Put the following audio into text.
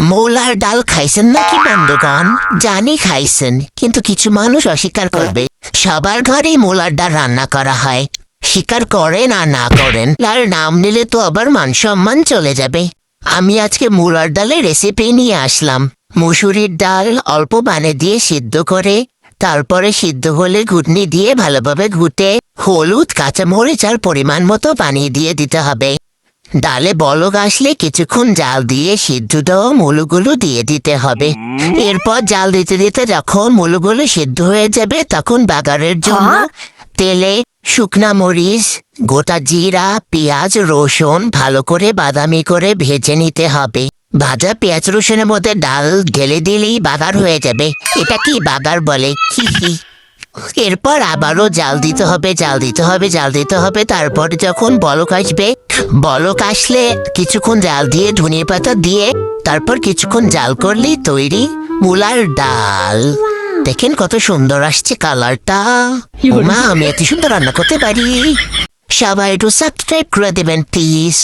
মৌলার ডাল খাইছেন নাকি বন্ধুগণ? জানি খাইছেন, কিন্তু কিছু মানুষ অস্বীকার করবে। সবার ঘরেই মৌলার ডাল রান্না করা হয়। স্বীকার করেন আর না করেন, আর নাম নিলে তো আবার মান সম্মান চলে যাবে। আমি আজকে মৌলার ডালের রেসিপি নিয়ে আসলাম। মুসুরির ডাল অল্প পানি দিয়ে সিদ্ধ করে, তারপরে সিদ্ধ হলে ঘুটনি দিয়ে ভালোভাবে ঘুটে হলুদ, কাঁচামরিচ আর পরিমাণ মতো পানি দিয়ে দিতে হবে। ডালে বলক আসলে কিছুক্ষণ জাল দিয়ে সিদ্ধ দেওয়া মুলোগুলো দিয়ে দিতে হবে। এরপর জাল দিতে দিতে যখন মুলোগুলো সিদ্ধ হয়ে যাবে, তখন বাগারের জন্য তেলে শুকনা মরিচ, গোটা জিরা, পেঁয়াজ, রসুন ভালো করে বাদামি করে ভেজে নিতে হবে। ভাজা পেঁয়াজ রসুনের মধ্যে ডাল ঢেলে দিলেই বাগার হয়ে যাবে। এটা কি বাগার বলে? হি হি। এরপর আবারও জাল দিতে হবে, জাল দিতে হবে, জাল দিতে হবে। তারপরে যখন বলক আসবে, বলক আসলে কিছুক্ষণ জাল দিয়ে ধনিয়া পাতা দিয়ে তারপর কিছুক্ষণ জাল করলেই তৈরি মূলার ডাল। দেখেন কত সুন্দর আসছে কালারটা। মা, আমি এত সুন্দর রান্না করতে পারি। সবাই একটু সাবস্ক্রাইব করে দেবেন প্লিজ।